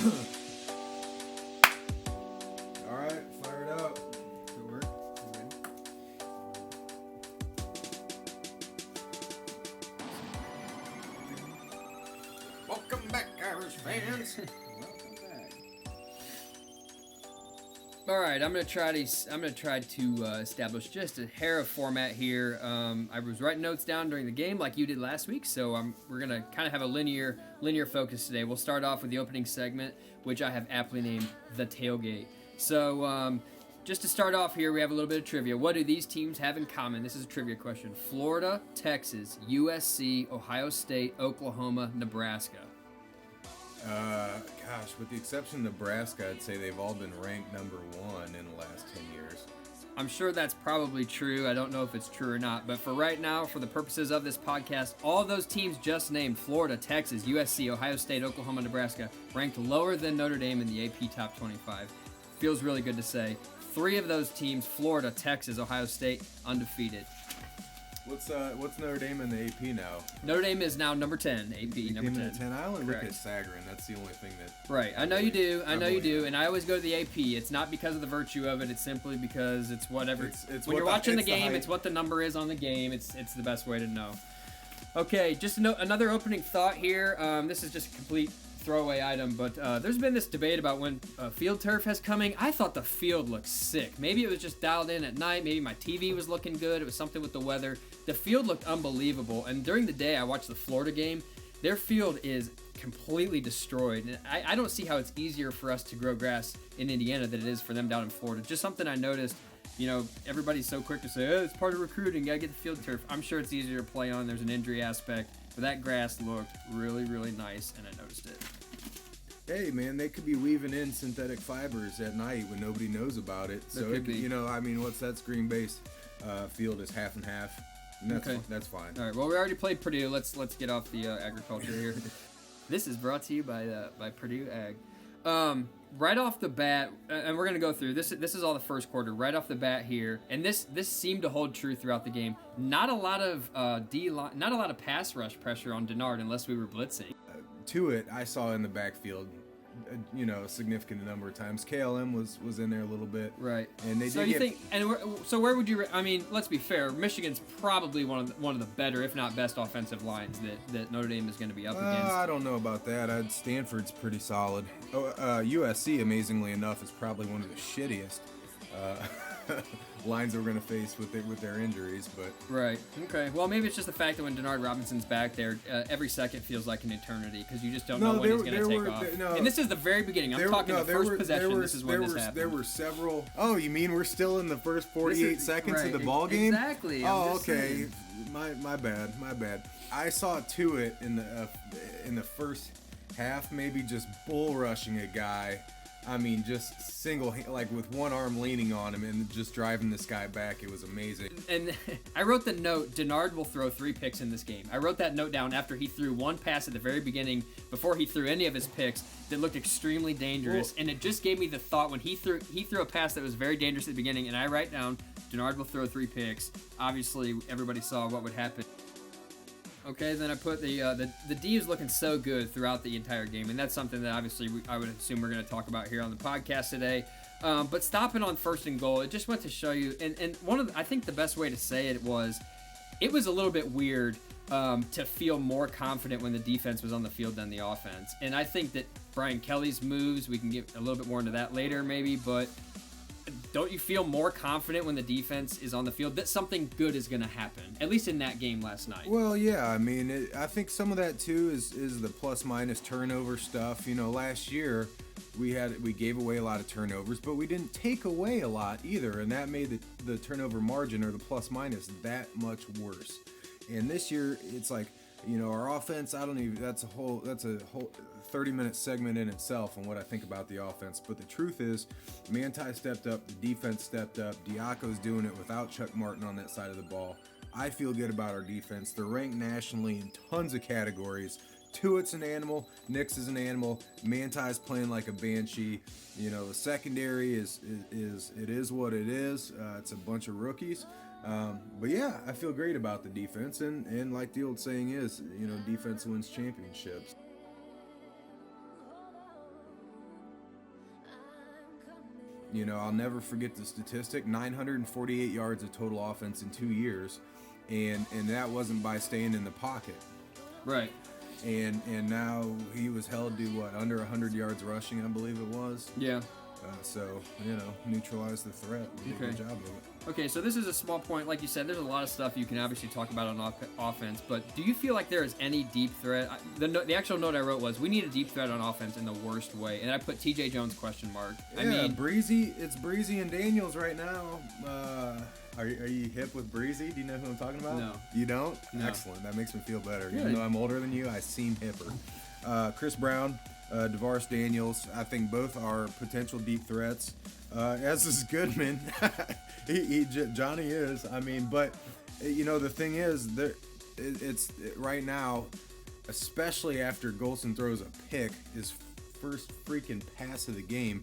All right, fire it up. Good work. Welcome back, Irish fans. Welcome back. All right, I'm gonna try to establish just a hair of format here. I was writing notes down during the game like you did last week, so we're gonna kind of have a linear focus today. We'll start off with the opening segment, which I have aptly named the tailgate. So just to start off here, we have a little bit of trivia. What do these teams have in common? This is a trivia question. Florida, Texas, USC, Ohio State, Oklahoma, Nebraska. Gosh, with the exception of Nebraska, I'd say they've all been ranked number 1 in the last 10 years. I'm sure that's probably true. I don't know if it's true or not. But for right now, for the purposes of this podcast, all those teams just named, Florida, Texas, USC, Ohio State, Oklahoma, Nebraska, ranked lower than Notre Dame in the AP Top 25. Feels really good to say. 3 of those teams, Florida, Texas, Ohio State, undefeated. What's Notre Dame in the AP now? Notre Dame is now number 10, AP, number 10. I only Correct. look at Sagarin. That's the only thing that... Right, I know you do. And I always go to the AP. It's not because of the virtue of it. It's simply because it's whatever. It's when what you're watching the it's the game, hype. it's what the number is on the game. It's the best way to know. Okay, just another opening thought here. This is just a complete throwaway item, but there's been this debate about when field turf has coming. I thought the field looked sick. Maybe it was just dialed in at night. Maybe my TV was looking good. It was something with the weather. The field looked unbelievable. And during the day, I watched the Florida game. Their field is completely destroyed. And I don't see how it's easier for us to grow grass in Indiana than it is for them down in Florida. Just something I noticed. You know, everybody's so quick to say, oh, it's part of recruiting. Gotta get the field turf. I'm sure it's easier to play on. There's an injury aspect. But that grass looked really, really nice, and I noticed it. Hey, man, they could be weaving in synthetic fibers at night when nobody knows about it. So, could be. You know, I mean, that's green-based field is half and half. And that's fine. All right. Well, we already played Purdue. Let's get off the agriculture here. This is brought to you by Purdue Ag. Right off the bat, and we're gonna go through this. This is all the first quarter. Right off the bat here, and this seemed to hold true throughout the game. Not a lot of not a lot of pass rush pressure on Denard unless we were blitzing. To it, I saw in the backfield, a significant number of times. KLM was in there a little bit, Right. And they so did you think, and where would you? I mean, let's be fair. Michigan's probably one of the better, if not best, offensive lines that Notre Dame is going to be up against. I don't know about that. Stanford's pretty solid. USC, amazingly enough, is probably one of the shittiest lines that we're going to face with their injuries. But Right. Okay. Well, maybe it's just the fact that when Denard Robinson's back there, every second feels like an eternity because you just don't know when he's going to take off. And this is the very beginning. I'm talking the first possession. This is when this happened. There were several. Oh, you mean we're still in the first 48 seconds of the ball game? Exactly. Oh, okay. My bad. I saw to it in the first half, maybe just bull rushing a guy. I mean, just like with one arm leaning on him and just driving this guy back. It was amazing. And I wrote the note, Denard will throw 3 picks in this game. I wrote that note down after he threw one pass at the very beginning, before he threw any of his picks, that looked extremely dangerous. And it just gave me the thought when he threw a pass that was very dangerous at the beginning, and I write down, Denard will throw 3 picks. Obviously, everybody saw what would happen. Okay, then I put the D is looking so good throughout the entire game, and that's something that obviously I would assume we're going to talk about here on the podcast today. But stopping on first and goal, it just went to show you, and I think the best way to say it was a little bit weird to feel more confident when the defense was on the field than the offense. And I think that Brian Kelly's moves, we can get a little bit more into that later maybe, but don't you feel more confident when the defense is on the field that something good is going to happen, at least in that game last night? Well, yeah. I mean, I think some of that, too, is the plus-minus turnover stuff. You know, last year we gave away a lot of turnovers, but we didn't take away a lot either, and that made the turnover margin or the plus-minus that much worse. And this year, it's like, our offense, that's a whole 30-minute segment in itself on what I think about the offense. But the truth is, Manti stepped up, the defense stepped up, Diaco's doing it without Chuck Martin on that side of the ball. I feel good about our defense. They're ranked nationally in tons of categories. Tuitt's an animal, Nix is an animal, Manti's playing like a banshee. The secondary is what it is. It's a bunch of rookies. But yeah, I feel great about the defense, and like the old saying is, defense wins championships. You know, I'll never forget the statistic: 948 yards of total offense in 2 years, and that wasn't by staying in the pocket. Right. And now he was held to what, under 100 yards rushing, I believe it was. Yeah. So, you know, neutralize the threat. We did a good job of it. Okay, so this is a small point. Like you said, there's a lot of stuff you can obviously talk about on offense, but do you feel like there is any deep threat? The actual note I wrote was, we need a deep threat on offense in the worst way, and I put TJ Jones question mark. Yeah, I mean, it's Breezy and Daniels right now. Are you hip with Breezy? Do you know who I'm talking about? No. You don't? No. Excellent. That makes me feel better. Yeah. Even though I'm older than you, I seem hipper. Chris Brown, DeVaris Daniels, I think both are potential deep threats. As is Goodman. Johnny is. I mean, but, you know, the thing is, it's right now, especially after Golson throws a pick, his first freaking pass of the game,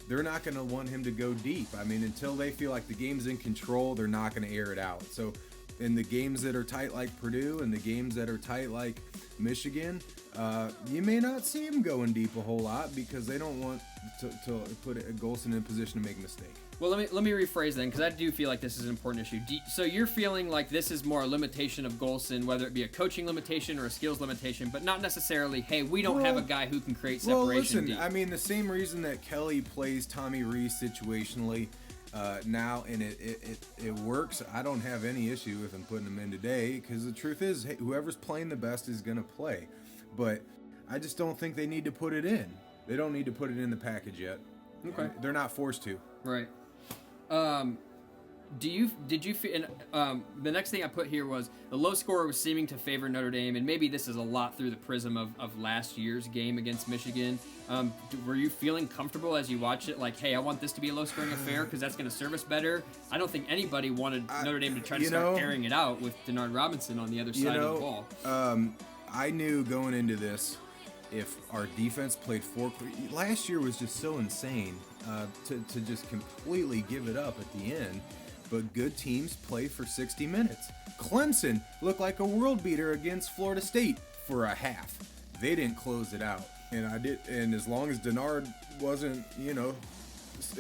they're not going to want him to go deep. I mean, until they feel like the game's in control, they're not going to air it out. So in the games that are tight like Purdue and the games that are tight like Michigan, you may not see him going deep a whole lot because they don't want to put Golson in a position to make a mistake. well, let me rephrase then, because I do feel like this is an important issue. So you're feeling like this is more a limitation of Golson, whether it be a coaching limitation or a skills limitation, but not necessarily, hey, we don't have a guy who can create separation. Well, listen, deep. I mean, the same reason that Kelly plays Tommy Rees situationally now, and it works. I don't have any issue with him putting him in today, because the truth is, hey, whoever's playing the best is going to play. But I just don't think they need to put it in. They don't need to put it in the package yet. Okay. They're not forced to. Right. Did you feel? And the next thing I put here was the low score was seeming to favor Notre Dame, and maybe this is a lot through the prism of last year's game against Michigan. Were you feeling comfortable as you watched it? Like, hey, I want this to be a low-scoring affair because that's going to serve us better. I don't think anybody wanted Notre Dame to try to start airing it out with Denard Robinson on the other side of the ball. I knew going into this, if our defense played last year was just so insane to just completely give it up at the end. But good teams play for 60 minutes. Clemson looked like a world beater against Florida State for a half. They didn't close it out. And as long as Denard wasn't, you know,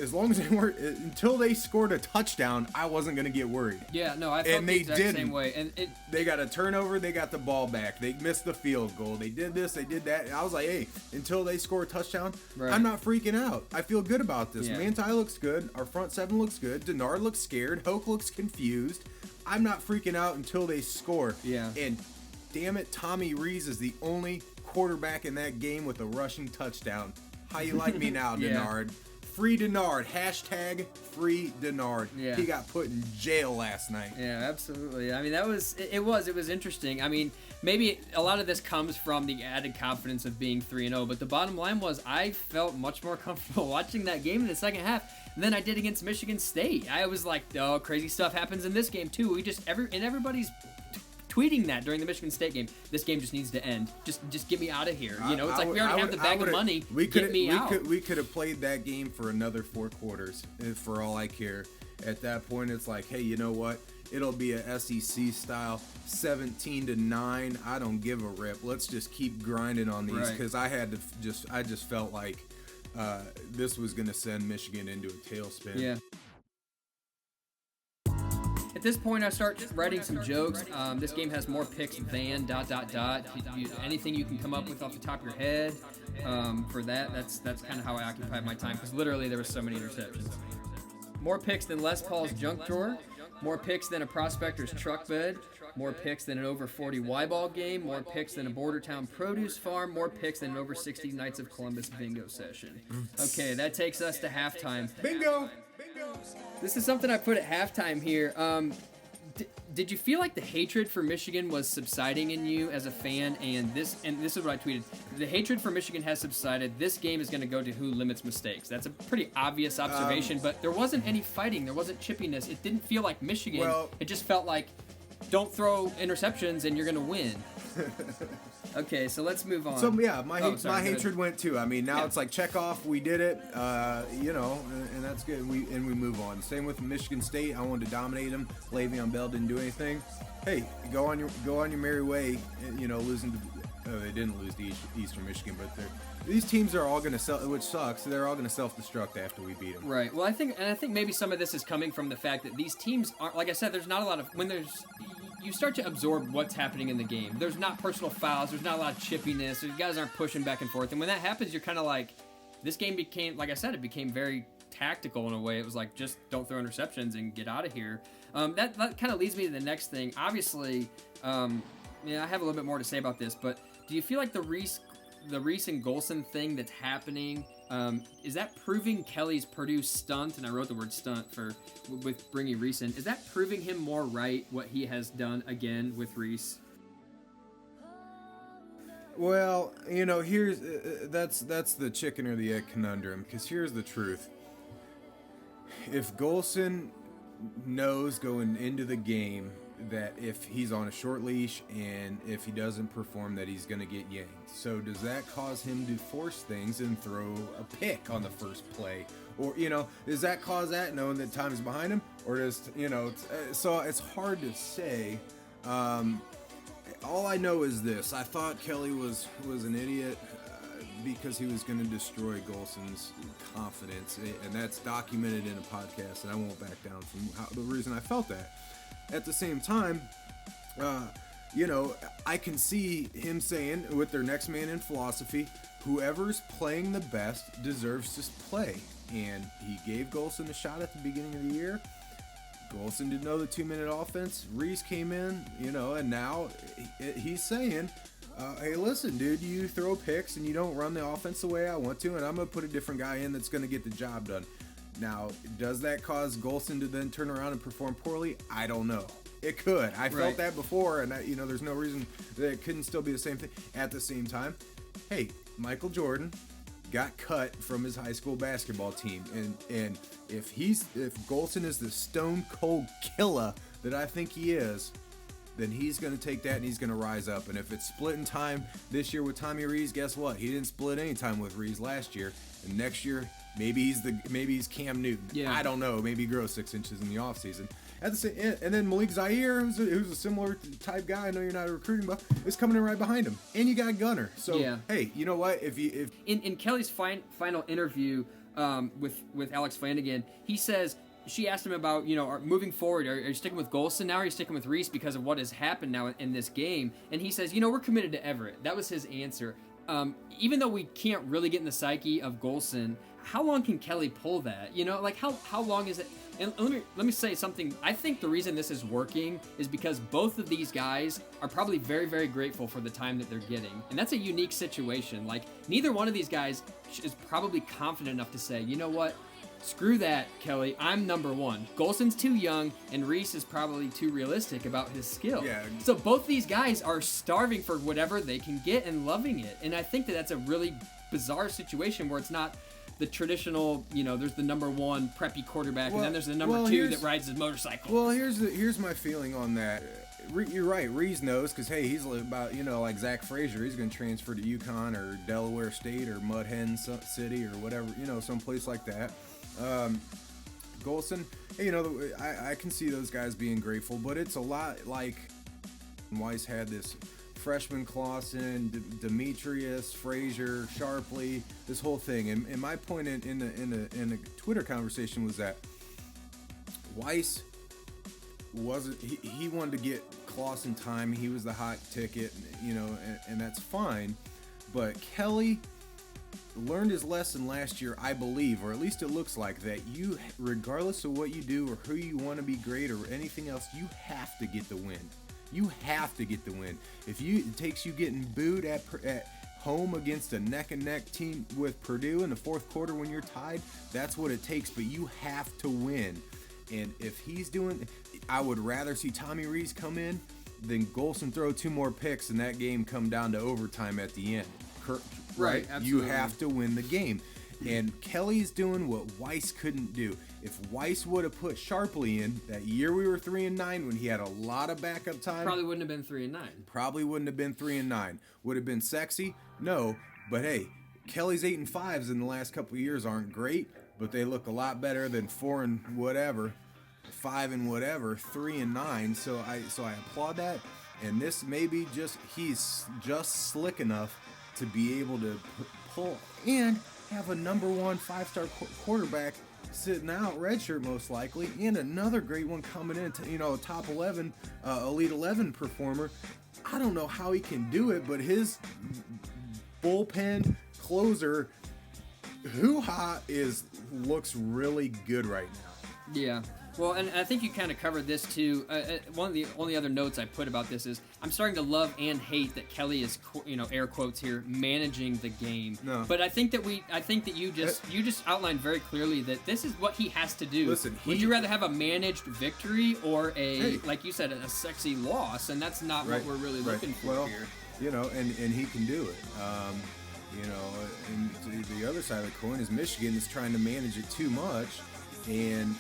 as long as they weren't, until they scored a touchdown, I wasn't going to get worried. Yeah, no, I felt the exact same way. And they got a turnover, they got the ball back, they missed the field goal, they did this, they did that. And I was like, hey, until they score a touchdown, right. I'm not freaking out. I feel good about this. Yeah. Manti looks good, our front seven looks good, Denard looks scared, Hoke looks confused. I'm not freaking out until they score. Yeah. And damn it, Tommy Rees is the only quarterback in that game with a rushing touchdown. How you like me now, Denard? Free Denard. Hashtag free Denard. Yeah. He got put in jail last night. Yeah, absolutely. I mean, it was interesting. I mean, maybe a lot of this comes from the added confidence of being 3-0, but the bottom line was I felt much more comfortable watching that game in the second half than I did against Michigan State. I was like, oh, crazy stuff happens in this game too. Everybody's tweeting that during the Michigan State game. This game just needs to end. Just get me out of here. You know, it's like we already have the bag of money. Get me out. We could have played that game for another 4 quarters, for all I care. At that point, it's like, hey, you know what? It'll be a SEC style 17-9. I don't give a rip. Let's just keep grinding on these, because I just felt like this was going to send Michigan into a tailspin. Yeah. At this point, I start writing some jokes. This game has more picks than ... Anything you can come up with off the top of your head for that's kind of how I occupied my time, because literally there were so many interceptions. More picks than Les Paul's junk drawer. More picks than a prospector's truck bed. More picks than an over 40 Y-ball game. More picks than a border town produce farm. More picks than an over 60 Knights of Columbus bingo session. Okay, that takes us to halftime. Bingo! This is something I put at halftime here. Did you feel like the hatred for Michigan was subsiding in you as a fan? And this is what I tweeted. The hatred for Michigan has subsided. This game is going to go to who limits mistakes. That's a pretty obvious observation, but there wasn't any fighting. There wasn't chippiness. It didn't feel like Michigan. It just felt like, don't throw interceptions and you're going to win. Okay, so let's move on. So yeah, my hatred went too. I mean, now it's like check off, we did it, you know, and that's good. We move on. Same with Michigan State. I wanted to dominate them. Le'Veon Bell didn't do anything. Hey, go on your merry way. You know, losing to they didn't lose to Eastern Michigan, but these teams are all going to which sucks. They're all going to self-destruct after we beat them. Right. Well, I think maybe some of this is coming from the fact that these teams aren't, like I said, there's not a lot of, you start to absorb what's happening in the game. There's not personal fouls. There's not a lot of chippiness. The guys aren't pushing back and forth. And when that happens, you're kind of like, this game became, like I said, it became very tactical in a way. It was like, just don't throw interceptions and get out of here. That kind of leads me to the next thing. Obviously, I have a little bit more to say about this, but do you feel like the Reese and Golson thing that's happening, is that proving Kelly's Purdue stunt, and I wrote the word stunt with bringing Reese in, is that proving him more right, what he has done again with Reese? Well, here's that's the chicken or the egg conundrum, because here's the truth. If Golson knows going into the game that if he's on a short leash and if he doesn't perform that he's going to get yanked, so does that cause him to force things and throw a pick on the first play? Or, does that cause that, knowing that time is behind him? Or does, so it's hard to say. All I know is this. I thought Kelly was an idiot because he was going to destroy Golson's confidence, and that's documented in a podcast, and I won't back down from the reason I felt that. At the same time, I can see him saying, with their next man in philosophy, whoever's playing the best deserves to play. And he gave Golson a shot at the beginning of the year. Golson didn't know the 2-minute offense. Reese came in, and now he's saying, hey, listen, dude, you throw picks and you don't run the offense the way I want to, and I'm going to put a different guy in that's going to get the job done. Now, does that cause Golson to then turn around and perform poorly? I don't know. It could. I felt that before, and there's no reason that it couldn't still be the same thing. At the same time, hey, Michael Jordan got cut from his high school basketball team, and if Golson is the stone cold killer that I think he is, then he's going to take that and he's going to rise up. And if it's splitting time this year with Tommy Rees, guess what? He didn't split any time with Rees last year, and next year maybe he's Cam Newton. Yeah. I don't know. Maybe he grows 6 inches in the offseason. And then Malik Zaire, who's a similar type guy, I know you're not a recruiting buff, is coming in right behind him. And you got Gunner. So, hey, you know what? In Kelly's final interview with Alex Flanagan, he says, she asked him about, moving forward, are you sticking with Golson now, or are you sticking with Reese because of what has happened now in this game? And he says, we're committed to Everett. That was his answer. Even though we can't really get in the psyche of Golson, how long can Kelly pull that? How long is it? And let me say something. I think the reason this is working is because both of these guys are probably very, very grateful for the time that they're getting. And that's a unique situation. Like, neither one of these guys is probably confident enough to say, you know what? Screw that, Kelly. I'm number one. Golson's too young, and Reese is probably too realistic about his skill. Yeah. So both these guys are starving for whatever they can get and loving it. And I think that's a really bizarre situation where it's not the traditional, there's the number one preppy quarterback, and then there's the number two that rides his motorcycle. Well, here's my feeling on that. You're right. Reese knows because, hey, he's about, like Zach Frazier. He's going to transfer to UConn or Delaware State or Mud Hen City or whatever, someplace like that. Golson, hey, I can see those guys being grateful, but it's a lot like Weiss had this freshman Clausen, Demetrius, Frazier, Sharpley, this whole thing. And my point in the Twitter conversation was that Weiss wasn't. He wanted to get Clausen time. He was the hot ticket, and that's fine. But Kelly learned his lesson last year, I believe, or at least it looks like that. You, regardless of what you do or who you want to be great or anything else, you have to get the win. You have to get the win. If it takes you getting booed at home against a neck-and-neck team with Purdue in the fourth quarter when you're tied, that's what it takes. But you have to win. And if he's doing, I would rather see Tommy Rees come in than Golson throw 2 more picks and that game come down to overtime at the end. Right? Absolutely. You have to win the game. And Kelly's doing what Weiss couldn't do. If Weiss would have put Sharpley in that year we were 3-9 when he had a lot of backup time, probably wouldn't have been 3-9. Probably wouldn't have been 3-9. Would have been sexy? No. But hey, Kelly's 8-5s in the last couple of years aren't great, but they look a lot better than 4 and whatever, 5 and whatever, 3-9. So I applaud that. And this may be he's just slick enough to be able to pull and have a number 1 5-star quarterback sitting out, redshirt most likely, and another great one coming in, top 11, elite 11 performer. I don't know how he can do it, but his bullpen closer, hoo-ha, looks really good right now. Yeah. Well, and I think you kind of covered this too. One of the only other notes I put about this is I'm starting to love and hate that Kelly is, air quotes here, managing the game. No. But I think that you just outlined very clearly that this is what he has to do. Listen, would you rather have a managed victory or like you said, a sexy loss? And that's not what we're really looking for here. And he can do it. And the other side of the coin is Michigan is trying to manage it too much. And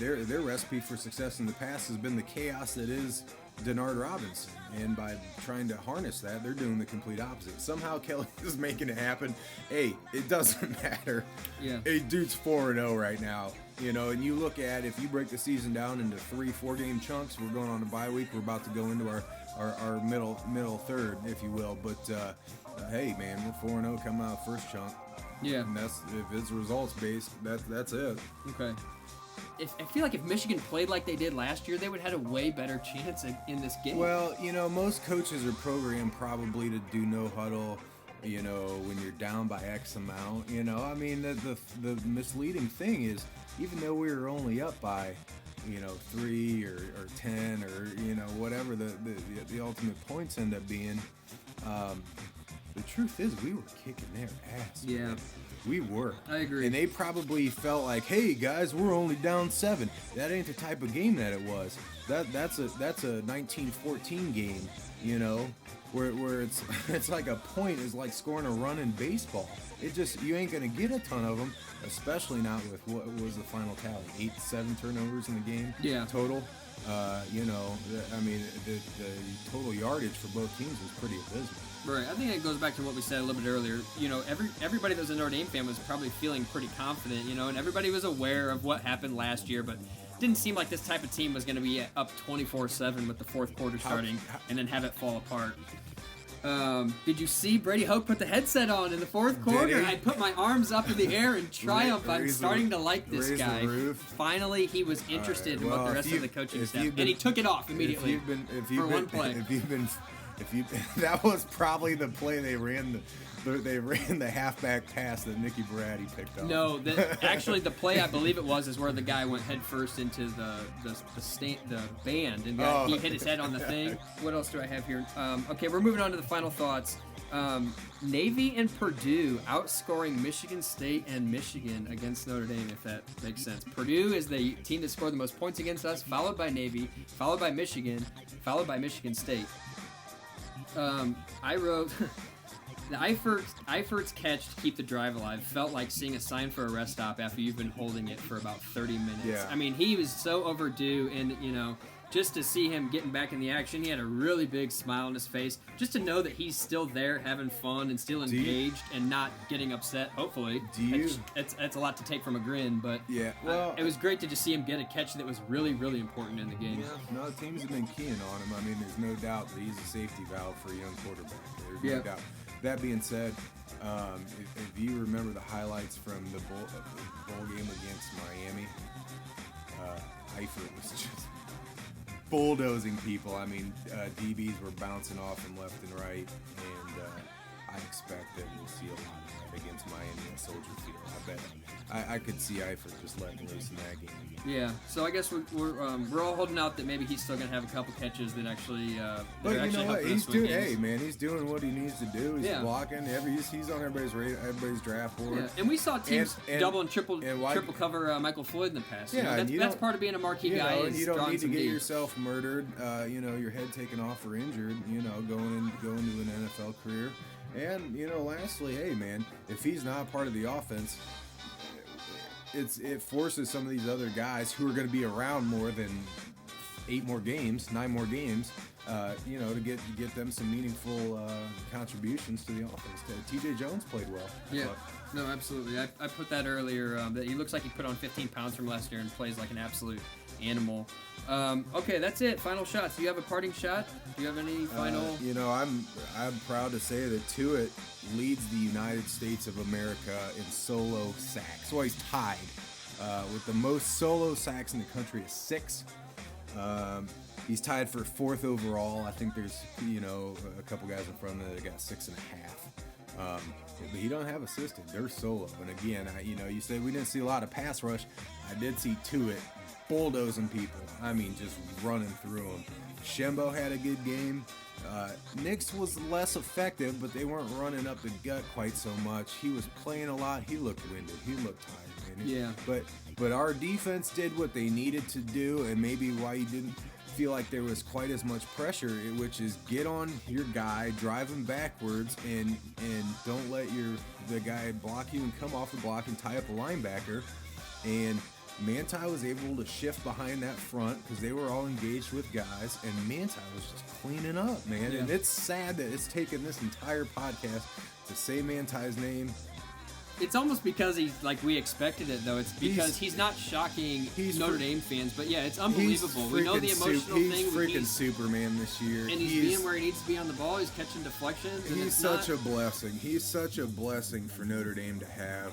their recipe for success in the past has been the chaos that is Denard Robinson. And by trying to harness that, they're doing the complete opposite. Somehow Kelly is making it happen. Hey, it doesn't matter. Yeah. Hey, dude's 4-0 right now. And you look at, if you break the season down into 3-4 game chunks, we're going on a bye week. We're about to go into our middle third, if you will. But hey, man, we're 4-0 coming out of the first chunk. Yeah, and if it's results based, that's it. Okay. I feel like if Michigan played like they did last year, they would have had a way better chance in this game. Well, most coaches are programmed probably to do no huddle. When you're down by X amount. I mean, the misleading thing is, even though we were only up by 3 or 10 or whatever the ultimate points end up being. The truth is, we were kicking their ass. Yeah. Man. We were. I agree. And they probably felt like, hey, guys, we're only down 7. That ain't the type of game that it was. That's a 1914 game, where it's like a point is like scoring a run in baseball. You ain't going to get a ton of them, especially not with what was the final tally, 8-7 turnovers in the game total. I mean, the total yardage for both teams was pretty abysmal. Right. I think it goes back to what we said a little bit earlier. Everybody that was a Notre Dame fan was probably feeling pretty confident, and everybody was aware of what happened last year, but it didn't seem like this type of team was going to be up 24-7 with the fourth quarter starting and then have it fall apart. Did you see Brady Hoke put the headset on in the fourth quarter? I put my arms up in the air in triumph. I'm starting to like this guy. Finally, he was interested in what the rest of the coaching staff, and he took it off immediately for one play. That was probably the play they ran the halfback pass that Nicky Bratti picked up. No, actually the play I believe it was is where the guy went head first into the band and he hit his head on the thing. What else do I have here? Okay, we're moving on to the final thoughts. Navy and Purdue outscoring Michigan State and Michigan against Notre Dame, if that makes sense. Purdue is the team that scored the most points against us, followed by Navy, followed by Michigan, followed by Michigan State. I wrote, the Eifert's catch to keep the drive alive felt like seeing a sign for a rest stop after you've been holding it for about 30 minutes. Yeah. I mean, he was so overdue, and, just to see him getting back in the action, he had a really big smile on his face. Just to know that he's still there having fun and still engaged and not getting upset, hopefully. It's a lot to take from a grin, but it was great to just see him get a catch that was really, really important in the game. Yeah, no, teams have been keying on him. I mean, there's no doubt that he's a safety valve for a young quarterback. There's no doubt. That being said, if you remember the highlights from the bowl game against Miami, Eifert was just bulldozing people. I mean, DBs were bouncing off him left and right, and I expect that we'll see a lot of that against Miami at Soldier Field. I bet. I could see Eifert just letting loose in that game. Yeah, so I guess we're all holding out that maybe he's still gonna have a couple catches that actually. But you know what? He's doing. Hey, man, he's doing what he needs to do. He's blocking. He's on everybody's draft board. Yeah. And we saw teams double and triple cover Michael Floyd in the past. Yeah, that's part of being a marquee guy. And you don't need to get yourself murdered. Your head taken off or injured. Going into an NFL career. And lastly, hey, man, if he's not part of the offense, it forces some of these other guys who are going to be around more than 9 more games, to get them some meaningful contributions to the offense. T.J. Jones played well. No, absolutely. I put that earlier. That he looks like he put on 15 pounds from last year and plays like an absolute animal. Okay, that's it. Final shots. Do you have a parting shot? Do you have any final? I'm proud to say that Tuitt leads the United States of America in solo sacks. Well, he's tied with the most solo sacks in the country is 6. He's tied for 4th overall. I think there's a couple guys in front of him that got 6.5. But he don't have assisted. They're solo. And again, you say we didn't see a lot of pass rush. I did see Tuitt bulldozing people. I mean, just running through them. Shembo had a good game. Nix was less effective, but they weren't running up the gut quite so much. He was playing a lot. He looked winded. He looked tired, man. Yeah. But our defense did what they needed to do, and maybe why you didn't feel like there was quite as much pressure, which is get on your guy, drive him backwards, and don't let the guy block you and come off the block and tie up a linebacker. And Manti was able to shift behind that front because they were all engaged with guys, and Manti was just cleaning up, man. Yeah. And it's sad that it's taken this entire podcast to say Manti's name. It's almost because he's like we expected it, though. It's because he's not shocking Notre Dame fans, but yeah, it's unbelievable. We know the emotional thing. He's freaking Superman this year. And he's being where he needs to be on the ball. He's catching deflections. He's such a blessing. He's such a blessing for Notre Dame to have.